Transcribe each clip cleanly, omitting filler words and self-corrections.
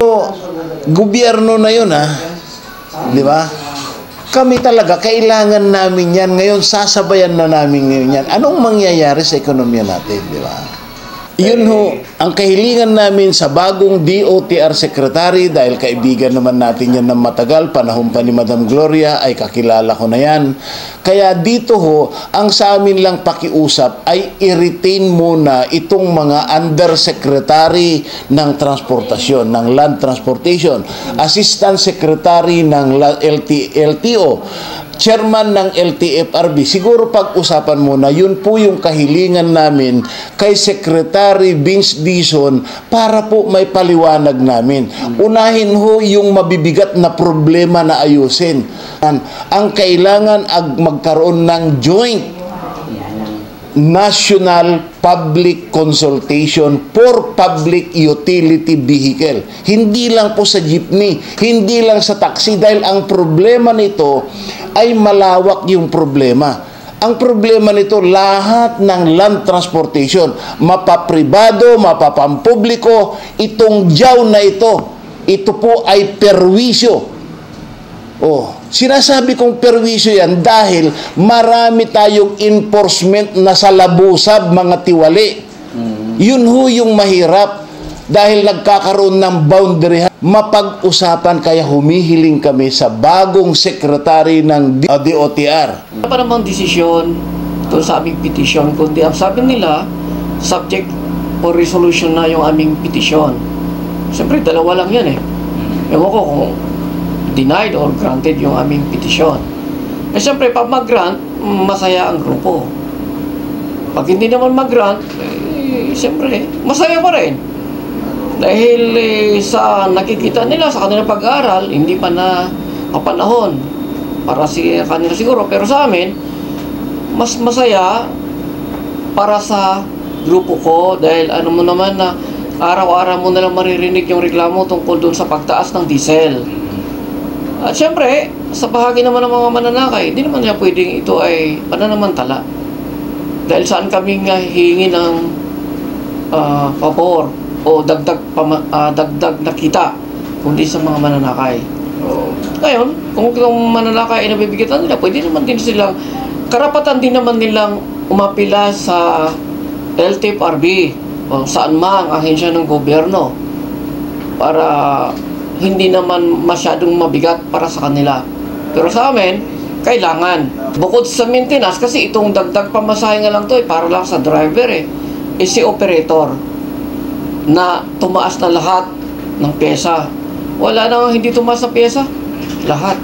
Pero, gobyerno na yun, ha? Di ba? Kami talaga, kailangan namin yan. Ngayon, sasabayan na namin ngayon yan. Anong mangyayari sa ekonomiya natin, di ba? Yun ho, ang kahilingan namin sa bagong DOTR Secretary, dahil kaibigan naman natin yan ng matagal, panahon pa ni Madam Gloria, ay kakilala ko na yan. Kaya dito ho, ang sa amin lang pakiusap ay i-retain muna itong mga Undersecretary ng Transportasyon, ng Land Transportation, Assistant Secretary ng LTO, Chairman ng LTFRB. Siguro pag-usapan muna, yun po yung kahilingan namin kay Secretary Vince Dizon para po may paliwanag namin. Unahin ho yung mabibigat na problema na ayusin. Ang kailangan magkaroon ng joint National Public Consultation for Public Utility Vehicle. Hindi lang po sa jeepney, hindi lang sa taxi, dahil ang problema nito ay malawak yung problema. Ang problema nito, lahat ng land transportation, mapapribado, mapapampubliko, itong jaw na ito po ay perwisyo. Sinasabi kong perwisyo yan dahil marami tayong enforcement na sa labusab, mga tiwali. Yun ho yung mahirap dahil nagkakaroon ng boundary. Mapag-usapan, kaya humihiling kami sa bagong secretary ng DOTR. Wala pa namang desisyon doon sa aming petition, kundi ang sabi nila, subject for resolution na yung aming petition. Siyempre, dalawa lang yan eh. Ewan ko kung denied or granted yung aming petition. Siyempre, pag mag-grant, masaya ang grupo. Pag hindi naman mag-grant, siyempre, masaya pa rin. Dahil sa nakikita nila sa kanilang pag-aaral, hindi pa na kapanahon para kanila siguro. Pero sa amin, mas masaya para sa grupo ko dahil ano mo naman na araw-araw mo nalang maririnig yung reklamo tungkol doon sa pagtaas ng diesel. At syempre, sa bahagi naman ng mga mananakay, hindi naman nila pwedeng ito ay pananamantala. Dahil saan kami nga hihingi ng pabor o dagdag na kita, kundi sa mga mananakay. Ngayon, kung mananakay ay nabibigatan nila, pwede naman din silang, karapatan din naman nilang umapila sa LTFRB o saan man ang ahensya ng gobyerno para hindi naman masyadong mabigat para sa kanila. Pero sa amin, kailangan. Bukod sa maintenance, kasi itong dagdag pamasahe nga lang to para lang sa driver si operator na tumaas na lahat ng pyesa. Wala na hindi tumaas na pyesa. Lahat.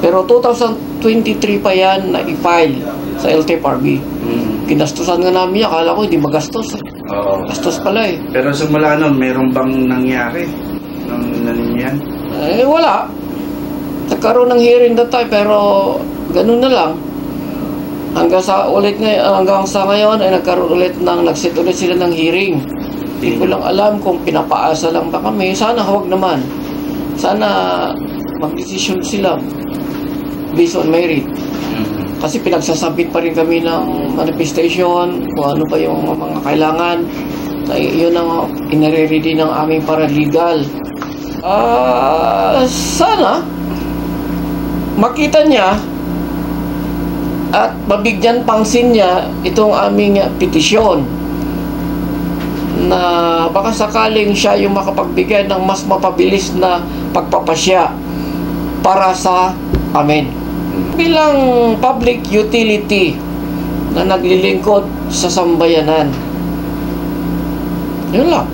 Pero 2023 pa yan na i-file sa LTFRB. Ginastusan nga namin yan. Akala ko hindi magastos. Gastos pala eh. Pero simula nun, meron bang nangyari? Yan? Wala. Nagkaroon ng hearing that time, pero ganun na lang. Hanggang sa ngayon ay nagsit ulit sila ng hearing. Hindi ko lang alam kung pinapaasa lang ba kami. Sana huwag naman. Sana mag-decision sila based on merit. Kasi pinagsasabit pa rin kami ng manifestation, kung ano pa yung mga kailangan. Yun ang inare-ready ng aming paralegal. Sana makita niya at mabigyan pangsin niya itong aming petisyon na baka sakaling siya yung makapagbigay ng mas mapabilis na pagpapasya para sa amin. Bilang public utility na naglilingkod sa sambayanan. Yun lang.